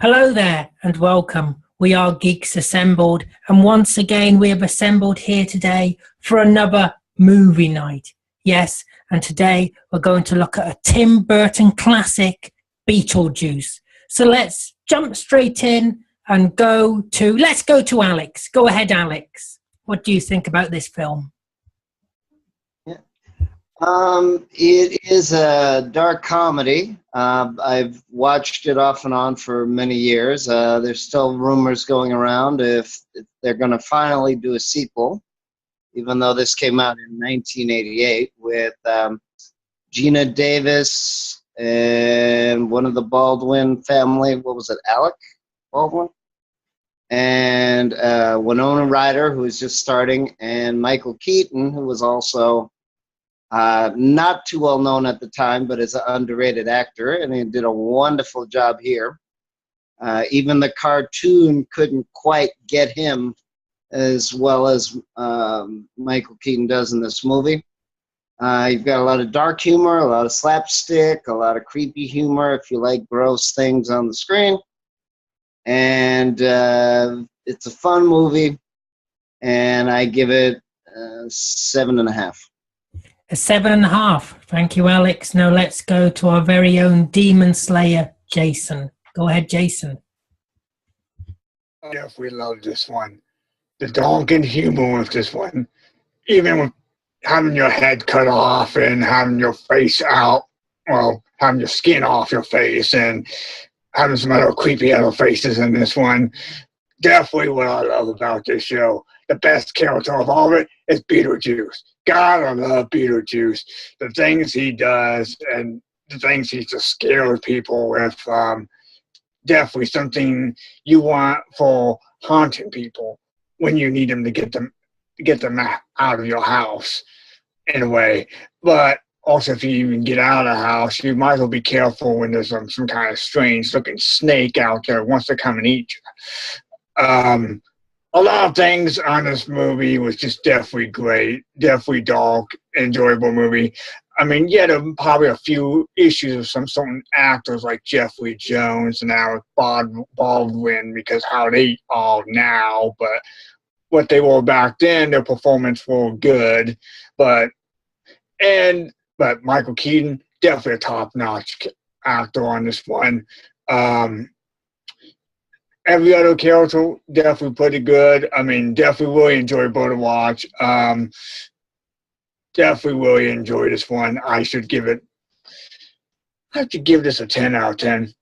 Hello there and welcome. We are Geeks Assembled, and once again we have assembled here today for another movie night. Yes, and today we're going to look at a Tim Burton classic, Beetlejuice. So let's jump straight in and let's go to Alex. Go ahead, Alex. What do you think about this film? It is a dark comedy. I've watched it off and on for many years. There's still rumors going around if they're going to finally do a sequel, even though this came out in 1988 with Gina Davis and one of the Baldwin family. What was it, Alec Baldwin? And Winona Ryder, who was just starting, and Michael Keaton, who was also not too well known at the time, but is an underrated actor, and he did a wonderful job here. Even the cartoon couldn't quite get him as well as Michael Keaton does in this movie. You've got a lot of dark humor, a lot of slapstick, a lot of creepy humor if you like gross things on the screen. And it's a fun movie, and I give it 7.5. A 7.5. Thank you, Alex. Now let's go to our very own Demon Slayer, Jason. Go ahead, Jason. Yes, we love this one. The donking humor with this one. Even with having your head cut off and having your face out, well, having your skin off your face and having some other creepy other faces in this one. Definitely what I love about this show. The best character of all of it is Beetlejuice. God, I love Beetlejuice. The things he does and the things he just scares people with. Definitely something you want for haunting people when you need them to get them out of your house in a way. But also, if you even get out of the house, you might as well be careful when there's some kind of strange-looking snake out there who wants to come and eat you. A lot of things on this movie was just definitely great, definitely dark, enjoyable movie. I mean, yeah, there were probably a few issues with some certain actors like Jeffrey Jones and now Baldwin because how they are now, but what they were back then, their performance were good. But Michael Keaton, definitely a top-notch actor on this one. Every other character definitely pretty good. I mean, definitely really enjoyable to watch. Definitely really enjoy this one. I have to give this a 10 out of 10.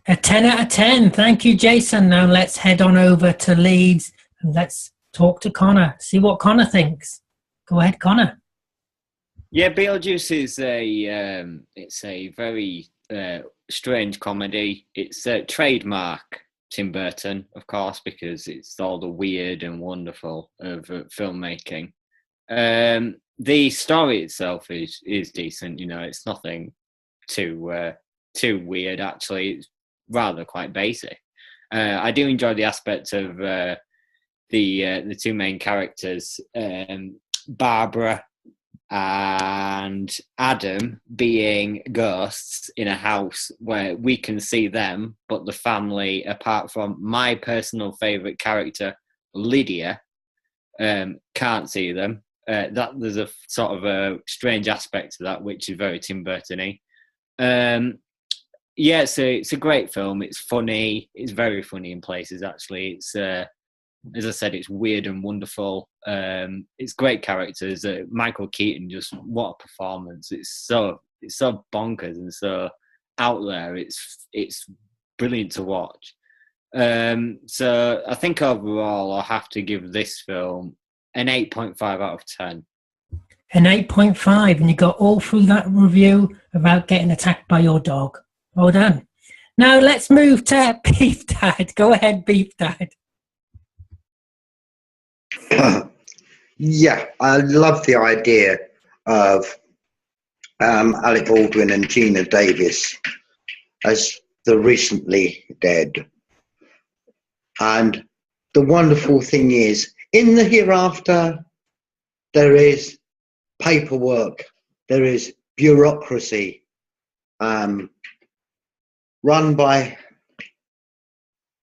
A 10 out of 10. Thank you, Jason. Now let's head on over to Leeds and let's talk to Connor. See what Connor thinks. Go ahead, Connor. Yeah, Beetlejuice is a very strange comedy. It's a trademark Tim Burton, of course, because it's all the weird and wonderful of filmmaking. The story itself is decent. You know, it's nothing too weird. Actually, it's rather quite basic. I do enjoy the aspect of the two main characters, Barbara and Adam, being ghosts in a house where we can see them, but the family, apart from my personal favourite character, Lydia, can't see them. That there's a sort of a strange aspect to that, which is very Tim Burton-y. Yeah, so it's a great film. It's funny. It's very funny in places, actually. It's as I said, it's weird and wonderful. It's great characters. Michael Keaton, just what a performance! It's so bonkers and so out there. It's brilliant to watch. So I think overall, I'll have to give this film an 8.5 out of 10. An 8.5, and you got all through that review about getting attacked by your dog. Well done. Now let's move to Beef Dad. Go ahead, Beef Dad. Yeah, I love the idea of Alec Baldwin and Gina Davis as the recently dead. And the wonderful thing is, in the hereafter, there is paperwork, there is bureaucracy, run by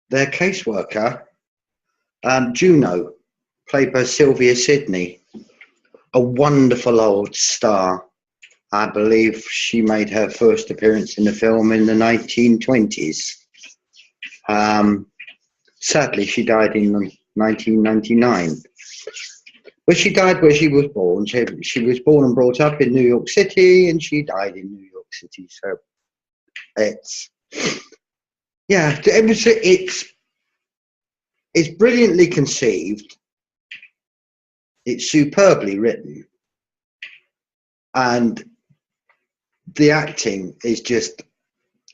their caseworker, Juno, played by Sylvia Sidney, a wonderful old star. I believe she made her first appearance in the film in the 1920s. Sadly, she died in 1999. But she died where she was born. She was born and brought up in New York City, and she died in New York City. So it's brilliantly conceived. It's superbly written, and the acting is just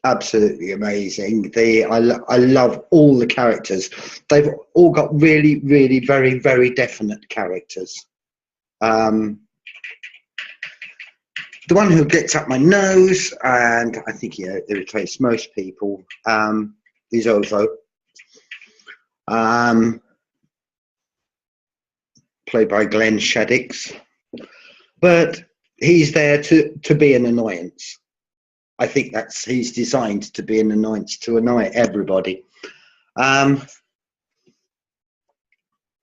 absolutely amazing. I love all the characters. They've all got really, really, very, very definite characters. The one who gets up my nose, and I think he irritates most people, is Ovo. Played by Glenn Shaddix. But he's there to be an annoyance. I think he's designed to be an annoyance, to annoy everybody. I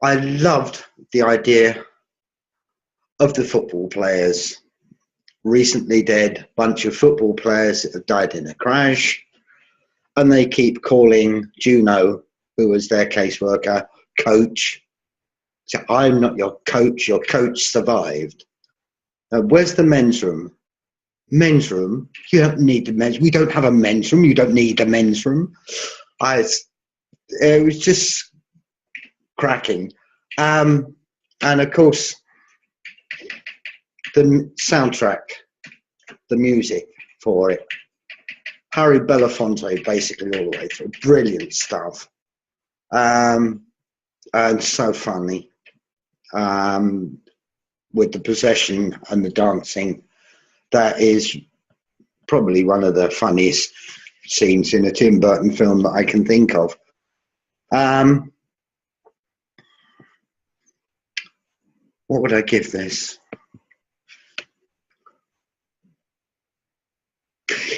loved the idea of the football players. Recently dead bunch of football players that have died in a crash, and they keep calling Juno, who was their caseworker, coach. So I'm not your coach survived. Where's the men's room? Men's room? You don't need the men's. We don't have a men's room. You don't need the men's room. It was just cracking. And of course, the soundtrack, the music for it. Harry Belafonte, basically all the way through. Brilliant stuff. And so funny. With the possession and the dancing. That is probably one of the funniest scenes in a Tim Burton film that I can think of. What would I give this?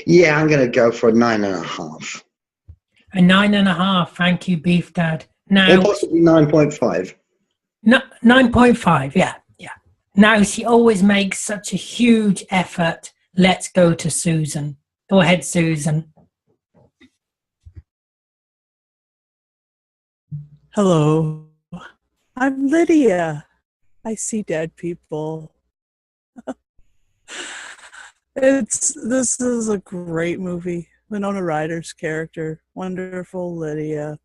Yeah, I'm going to go for a 9.5. A 9.5. Thank you, Beef Dad. Now, or possibly 9.5. No, 9.5. Yeah. Now she always makes such a huge effort. Let's go to Susan. Go ahead, Susan. Hello, I'm Lydia. I see dead people. This is a great movie. Winona Ryder's character, wonderful Lydia,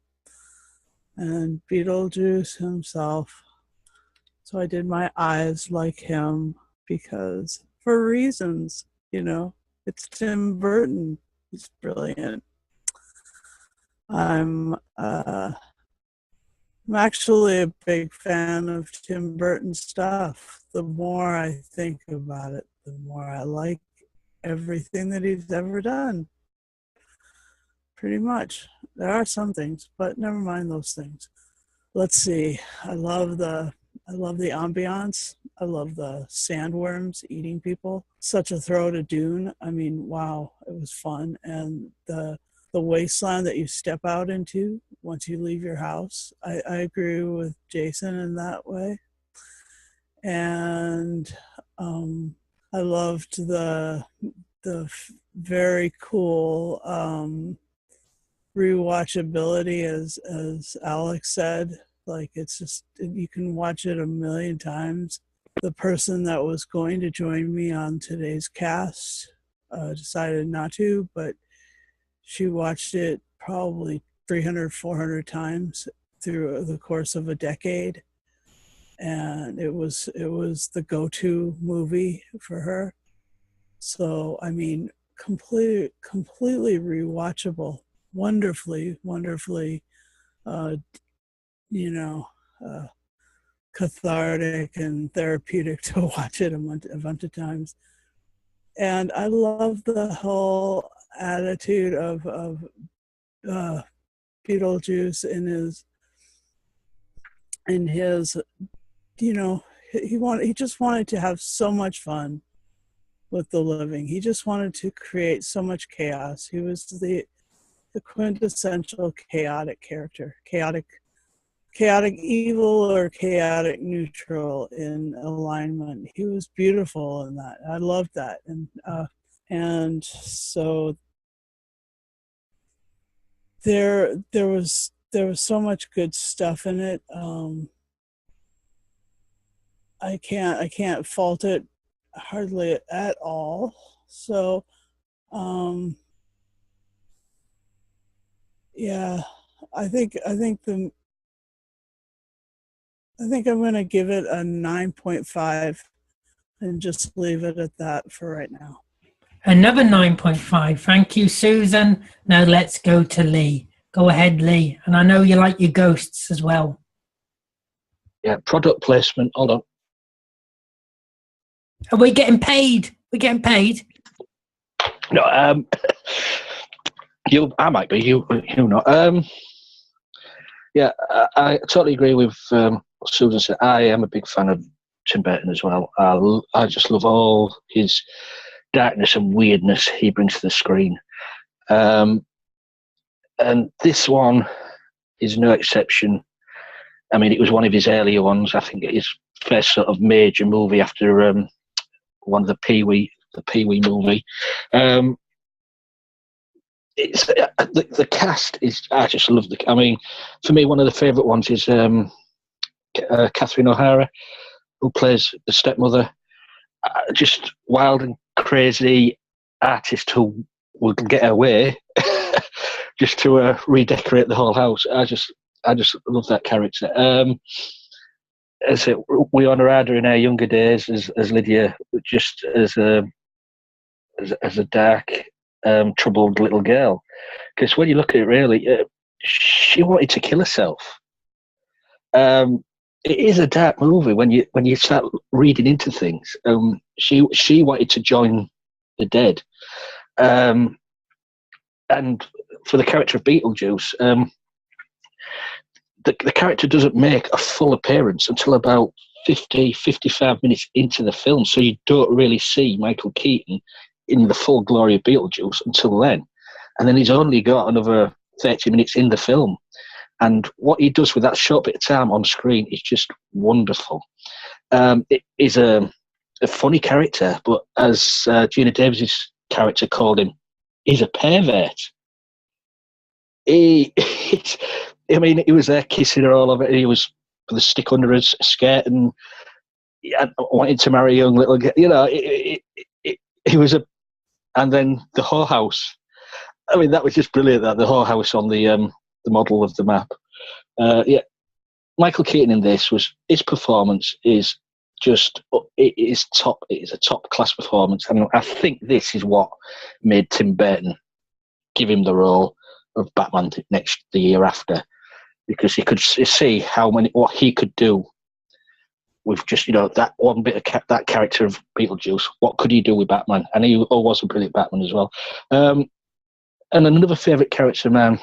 and Beetlejuice himself. So I did my eyes like him because, for reasons, it's Tim Burton. He's brilliant. I'm actually a big fan of Tim Burton's stuff. The more I think about it, the more I like everything that he's ever done. Pretty much. There are some things, but never mind those things. Let's see. I love the ambiance. I love the sandworms eating people. Such a throw to Dune. I mean, wow, it was fun. And the wasteland that you step out into once you leave your house. I agree with Jason in that way. And I loved the very cool rewatchability, as Alex said. Like, it's just, you can watch it a million times. The person that was going to join me on today's cast decided not to, but she watched it probably 300, 400 times through the course of a decade. And it was the go-to movie for her. So, I mean, completely rewatchable, wonderfully, cathartic and therapeutic to watch it a bunch of times. And I love the whole attitude of Beetlejuice in his he just wanted to have so much fun with the living. He just wanted to create so much chaos. He was the quintessential chaotic character, chaotic evil or chaotic neutral in alignment. He was beautiful in that. I loved that, and so there was so much good stuff in it. I can't fault it hardly at all. So yeah, I think I'm going to give it a 9.5 and just leave it at that for right now. Another 9.5. Thank you, Susan. Now let's go to Lee. Go ahead, Lee. And I know you like your ghosts as well. Yeah, product placement. Hold on. Are we getting paid? We're getting paid? No, I might be, you not. Yeah, I totally agree with what Susan said. I am a big fan of Tim Burton as well. I just love all his darkness and weirdness he brings to the screen. And this one is no exception. I mean, it was one of his earlier ones. I think his first sort of major movie after one of the Pee-wee movie. It's the cast is. I just love the. I mean, for me, one of the favourite ones is Catherine O'Hara, who plays the stepmother. Just wild and crazy artist who would get her way just to redecorate the whole house. I just love that character. As we honour Ada in our younger days as Lydia, just as a dark, troubled little girl. Because when you look at it, really, she wanted to kill herself. It is a dark movie when you start reading into things. She wanted to join the dead, and for the character of Beetlejuice, the character doesn't make a full appearance until about 55 minutes into the film, so you don't really see Michael Keaton in the full glory of Beetlejuice until then. And then he's only got another 30 minutes in the film. And what he does with that short bit of time on screen is just wonderful. It is a funny character, but as Gina Davis's character called him, he's a pervert. He was there kissing her all over it. He was with a stick under his skirt and wanted to marry a young little girl. You know, he was a... And then the whorehouse. I mean, that was just brilliant, that, the whorehouse on the model of the map. Yeah, Michael Keaton in this his performance is just, it is a top class performance. And I think this is what made Tim Burton give him the role of Batman the year after, because he could see what he could do with just, that one bit of that character of Beetlejuice. What could he do with Batman? And he was a brilliant Batman as well. And another favourite character, man,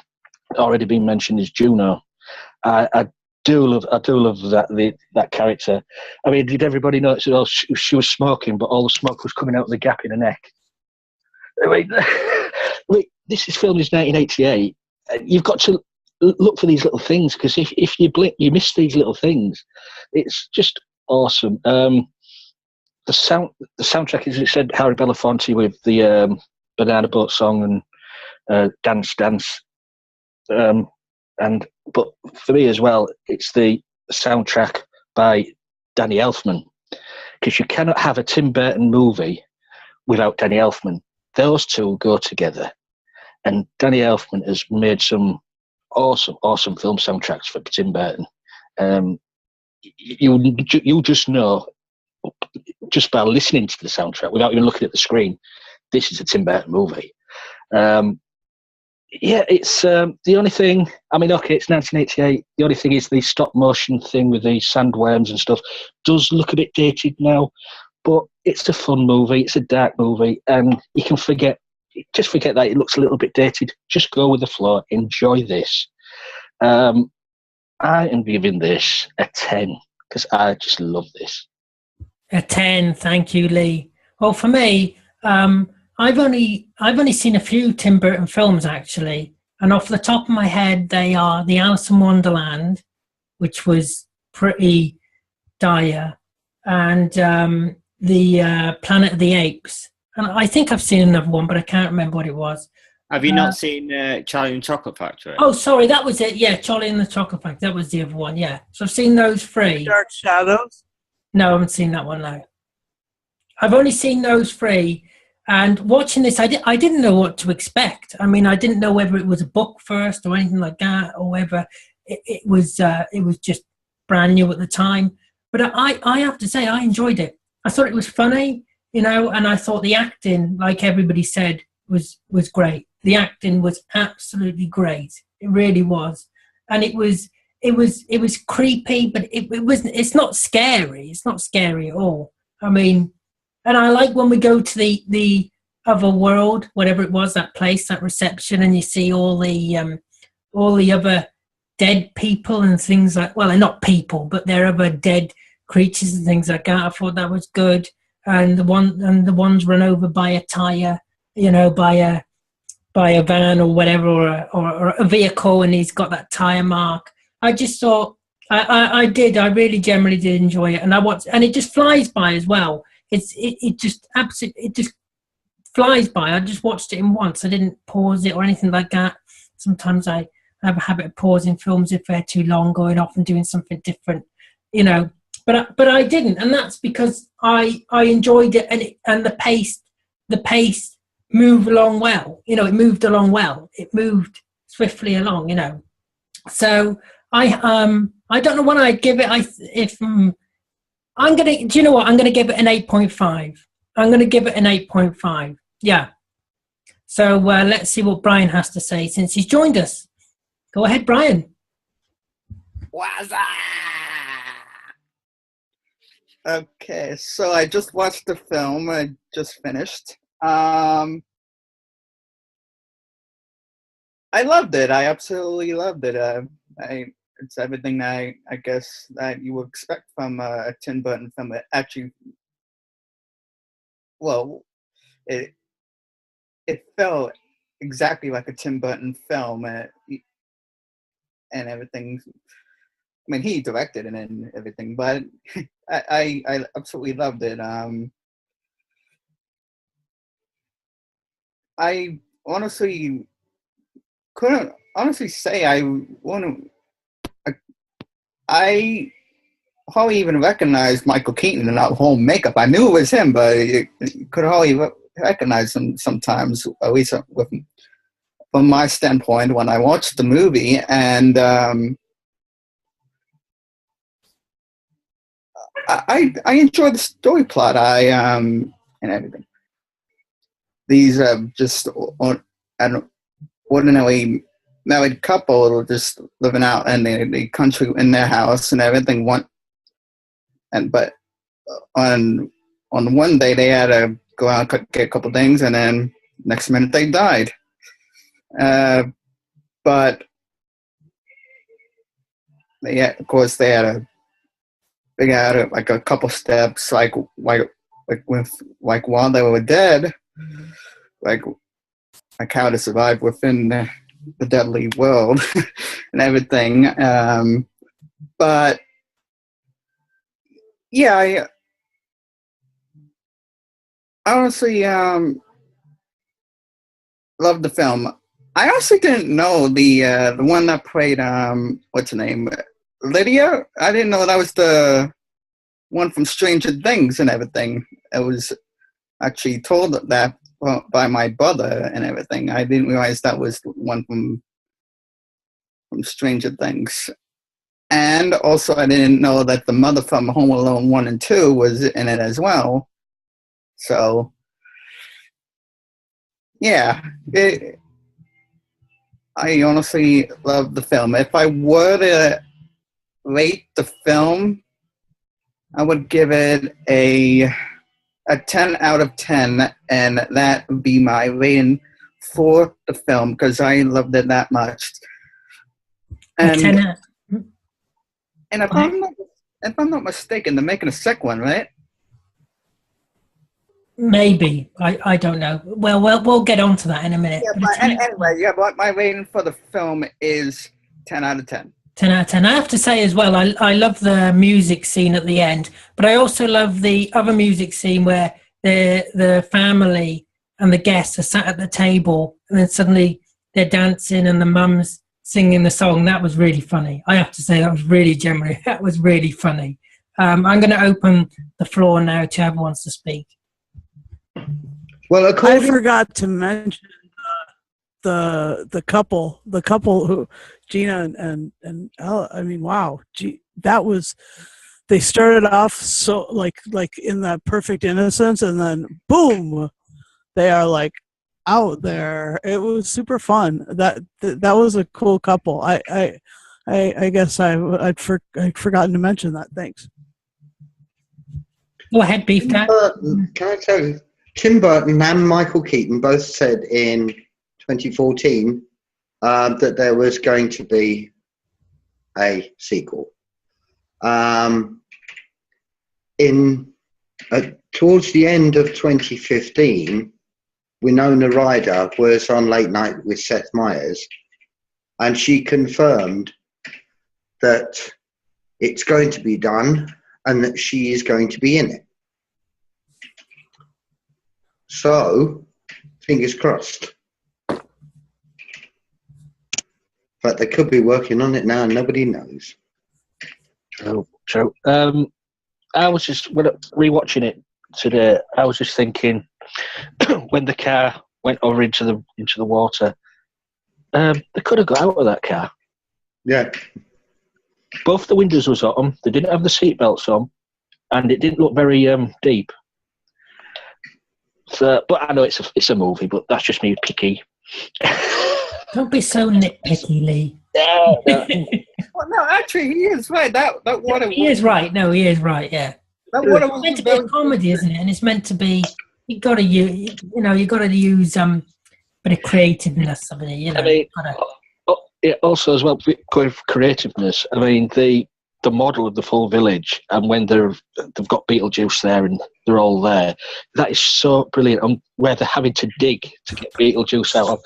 already been mentioned, is Juno. I do love that character. I mean, did everybody notice that she was smoking, but all the smoke was coming out of the gap in her neck? I mean, this is filmed in 1988. You've got to look for these little things, because if you blink, you miss these little things. It's just awesome. The soundtrack, as it said, Harry Belafonte with the Banana Boat song and Dance Dance. But for me as well, it's the soundtrack by Danny Elfman, because you cannot have a Tim Burton movie without Danny Elfman. Those two go together, and Danny Elfman has made some awesome film soundtracks for Tim Burton. You just know, just by listening to the soundtrack without even looking at the screen, this is a Tim Burton movie. Yeah, it's the only thing. I mean, okay, it's 1988. The only thing is the stop motion thing with the sandworms and stuff does look a bit dated now, but it's a fun movie. It's a dark movie, and you can forget that it looks a little bit dated. Just go with the flow. Enjoy this. I am giving this a 10 because I just love this. A 10, thank you, Lee. Well, for me, I've only seen a few Tim Burton films, actually. And off the top of my head, they are the Alice in Wonderland, which was pretty dire, and the Planet of the Apes. And I think I've seen another one, but I can't remember what it was. Have you not seen Charlie and the Chocolate Factory? Oh, sorry, that was it. Yeah, Charlie and the Chocolate Factory. That was the other one. Yeah, so I've seen those three. Dark Shadows? No, I haven't seen that one. No, I've only seen those three. And watching this, I didn't know what to expect. I mean, I didn't know whether it was a book first or anything like that, or whether it was just brand new at the time. But I have to say, I enjoyed it. I thought it was funny, and I thought the acting, like everybody said, was great. The acting was absolutely great. It really was, and it was creepy, but it's not scary. It's not scary at all. I mean, and I like when we go to the other world, whatever it was, that place, that reception, and you see all the other dead people and things like. Well, they're not people, but they're other dead creatures and things like that. I thought that was good. And the ones run over by a tire, by a van or whatever, or a vehicle, and he's got that tire mark. I just thought I really generally did enjoy it, and and it just flies by as well. It just flies by. I just watched it in once. I didn't pause it or anything like that. Sometimes I have a habit of pausing films if they're too long, going off and doing something different, But I didn't, and that's because I enjoyed it, and the pace moved along well. It moved along well. It moved swiftly along. So I don't know what I'd give it. I'm gonna. Do you know what? I'm gonna give it an 8.5. I'm gonna give it an 8.5. Yeah. So let's see what Brian has to say since he's joined us. Go ahead, Brian. What's up? Okay, so I just watched the film. I just finished. I loved it. I absolutely loved it. It's everything that I guess that you would expect from a Tim Burton film. It actually, well, it felt exactly like a Tim Burton film, and everything. I mean, he directed it and everything, but I absolutely loved it. I honestly couldn't say I hardly even recognized Michael Keaton in that whole makeup. I knew it was him, but you could hardly recognize him sometimes, at least from my standpoint when I watched the movie. And I enjoyed the story plot. And everything. These just an ordinary married couple just living out in the country in their house and everything. But on one day they had to go out and get a couple things, and then next minute they died. But of course they had to figure out like a couple steps, like while they were dead, like how to survive within the deadly world and everything. But yeah, I honestly loved the film. I also didn't know the one that played what's her name, Lydia. I didn't know that was the one from Stranger Things and everything. I was actually told that by my brother and everything. I didn't realize that was the one from Stranger Things. And also I didn't know that the mother from Home Alone 1 and 2 was in it as well. So, yeah. I honestly love the film. If I were to rate the film, I would give it a 10 out of 10, and that would be my rating for the film because I loved it that much. And if I'm not mistaken, they're making a second one, right? Maybe. I don't know. Well, we'll get on to that in a minute. Yeah, but anyway, but my rating for the film is 10 out of 10. 10 out of 10. I have to say as well, I love the music scene at the end, but I also love the other music scene where the family and the guests are sat at the table and then suddenly they're dancing and the mum's singing the song. That was really funny. I have to say that was really genuine. That was really funny. I'm going to open the floor now to whoever wants to speak. Well, I forgot to mention the couple who Gina and Ella. I mean, wow, that was. They started off so like in that perfect innocence, and then boom, they are like out there. It was super fun. That was a cool couple. I guess I'd forgotten to mention that. Thanks. Go ahead, Beef Cat. Can I tell you, Tim Burton and Michael Keaton both said in 2014 that there was going to be a sequel. Towards the end of 2015, Winona Ryder was on Late Night with Seth Meyers, and she confirmed that it's going to be done and that she is going to be in it. So, fingers crossed. But they could be working on it now and nobody knows. Oh, true. I was just rewatching it today. I was just thinking when the car went over into the water, they could have got out of that car. Yeah. Both the windows was on. They didn't have the seatbelts on, and it didn't look very deep. So, but I know it's a movie, but that's just me picky. Don't be so nitpicky, Lee. No. Well, no, actually, he is right. That water. He is right. No, he is right. Yeah. That water It's was meant to be a comedy, isn't it? And it's meant to be. You got to use. You got to use bit of creativeness. I mean, I mean, also as well, going for creativeness. I mean, the model of the full village, and when they've got Beetlejuice there and they're all there, that is so brilliant. And where they're having to dig to get Beetlejuice out of,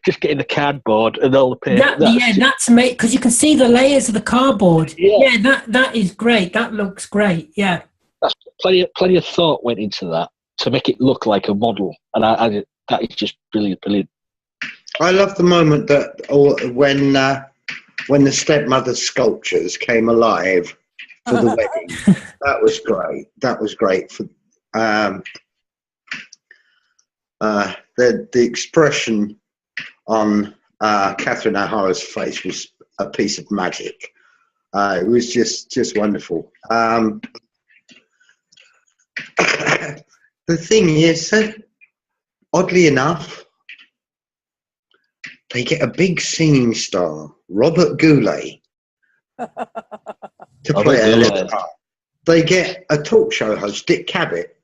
just getting the cardboard and all the paper. That's amazing because you can see the layers of the cardboard. Yeah, that is great. That looks great. Yeah, that's plenty of thought went into that to make it look like a model, and that is just brilliant. I love the moment that when the stepmother's sculptures came alive for the wedding. That was great. That was great. For the expression on Catherine O'Hara's face was a piece of magic. It was just wonderful. The thing is, oddly enough, they get a big singing star, Robert Goulet, to play a little part. They get a talk show host, Dick Cavett,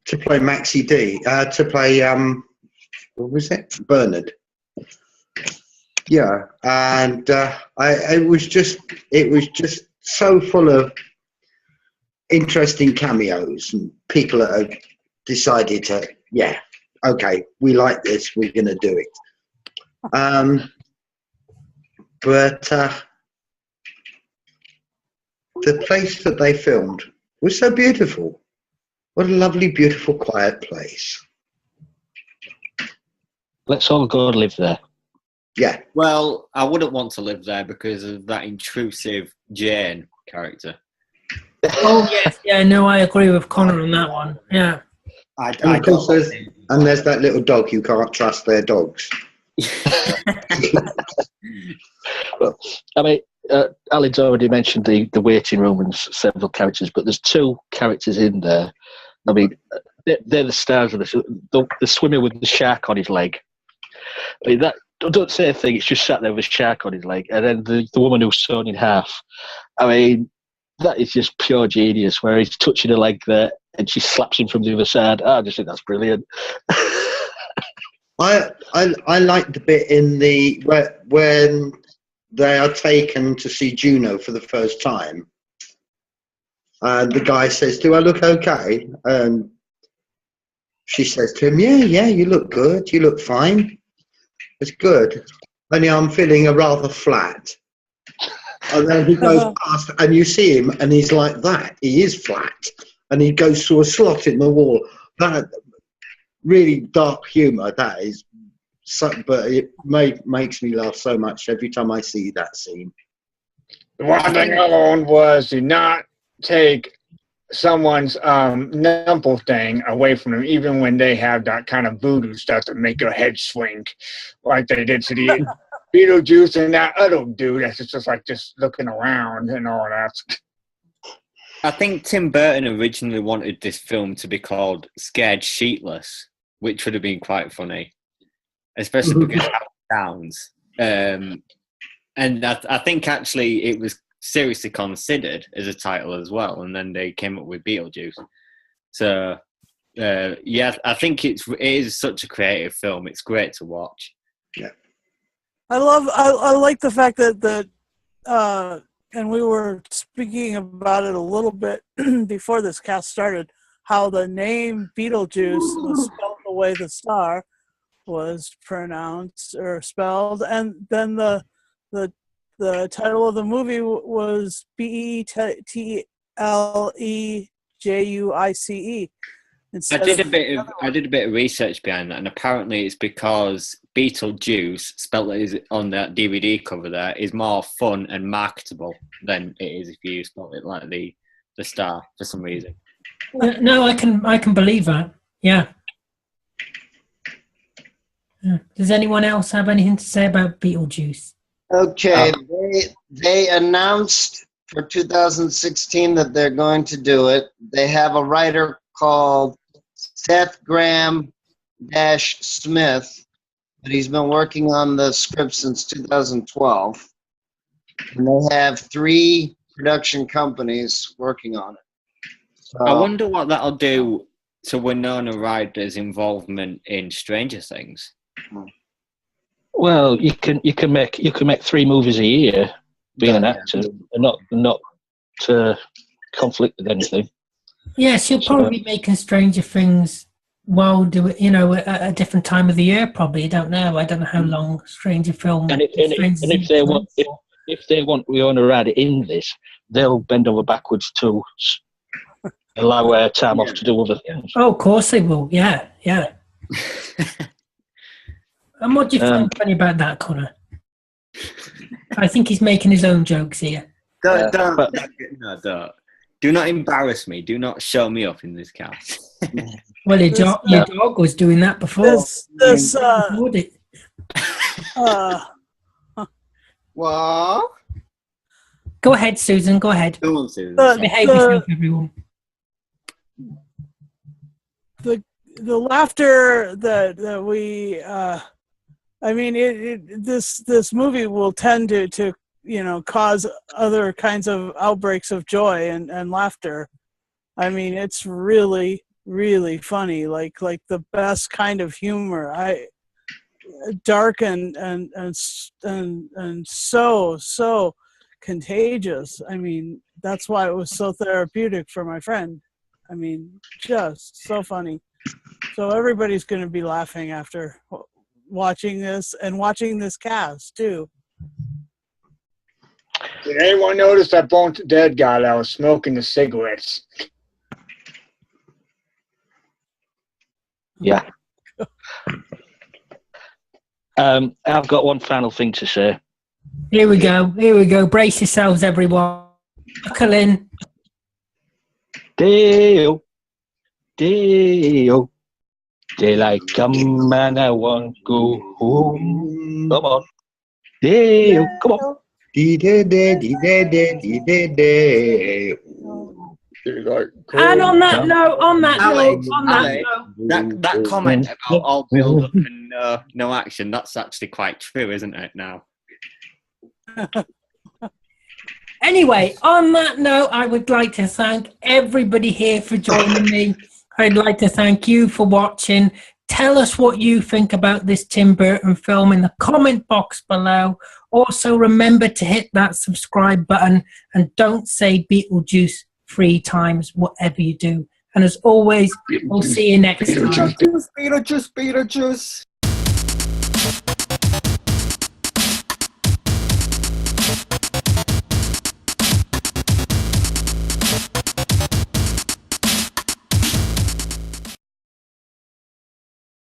to play Maxie D, to play, what was it? Bernard. Yeah, and it was just so full of interesting cameos and people that have decided to, okay, we like this, we're going to do it. But the place that they filmed was so beautiful. What a lovely, beautiful, quiet place. Let's all go and live there. Yeah. Well, I wouldn't want to live there because of that intrusive Jane character. Oh, yes. Yeah, no, I agree with Connor on that one. Yeah. And of course, there's that little dog. You can't trust their dogs. Well, I mean, Alan's already mentioned the waiting room and several characters, but there's two characters in there. I mean, they're the stars of the swimmer with the shark on his leg. I mean, that don't say a thing. It's just sat there with a shark on his leg, and then the woman who's sewn in half. I mean, that is just pure genius. Where he's touching her leg there, and she slaps him from the other side. I just think that's brilliant. I like the bit in when they are taken to see Juno for the first time, And the guy says, "Do I look okay?" And she says to him, "Yeah, you look good. You look fine. It's good. Only I'm feeling a rather flat." And then he goes past, and you see him, and he's like that. He is flat, and he goes through a slot in the wall. That really dark humour. That is, so, but it makes me laugh so much every time I see that scene. The one thing I learned was to not take someone's nipple thing away from them, even when they have that kind of voodoo stuff to make your head swing, like they did to the Beetlejuice and that other dude that's just like just looking around and all that. I think Tim Burton originally wanted this film to be called Scared Sheetless, which would have been quite funny, especially because of how it sounds. And I think actually it was seriously considered as a title as well, and then they came up with Beetlejuice. So yeah, I think it is such a creative film. It's great to watch. Yeah, I like the fact that and we were speaking about it a little bit before this cast started, how the name Beetlejuice was spelled the way the star was pronounced or spelled, and then the title of the movie was Beetlejuice. I did a bit of research behind that, and apparently it's because Beetlejuice, spelled as on that DVD cover there, is more fun and marketable than it is if you spell it like the star for some reason. No, I can believe that. Yeah. Does anyone else have anything to say about Beetlejuice? Okay, they announced for 2016 that they're going to do it. They have a writer called Seth Graham-Smith, but he's been working on the script since 2012. And they have 3 production companies working on it. So, I wonder what that'll do to Winona Ryder's involvement in Stranger Things. Well, you can make 3 movies a year being an actor, and not to conflict with anything. Yes, you'll probably be making Stranger Things while at a different time of the year. Probably, I don't know how long Stranger Film. And if they want Winona Ryder in this, they'll bend over backwards to allow her time off to do other things. Oh, of course they will. Yeah. And what do you find funny about that, Connor? I think he's making his own jokes here. Don't. Do not embarrass me. Do not show me up in this cast. Well, your dog was doing that before. What? Go ahead, Susan. Go ahead. Go on, Susan. Behave yourself, everyone. The laughter that we this movie will tend to cause other kinds of outbreaks of joy and laughter. I mean, it's really, really funny, like the best kind of humor. Dark and so contagious. I mean, that's why it was so therapeutic for my friend. I mean, just so funny. So everybody's going to be laughing after watching this and watching this cast too. Did anyone notice that Bone Dead guy that was smoking the cigarettes? Yeah. I've got one final thing to say. Here we go. Brace yourselves, everyone. Buckle in. Dale. Daylight come and I want to go home. Come on. Dale, come on. And on that note, that comment about all build up and no action, that's actually quite true, isn't it, now? Anyway, on that note, I would like to thank everybody here for joining me. I'd like to thank you for watching. Tell us what you think about this Tim Burton film in the comment box below. Also, remember to hit that subscribe button and don't say Beetlejuice 3 times, whatever you do. And as always, we'll see you next time. Beetlejuice, Beetlejuice, Beetlejuice.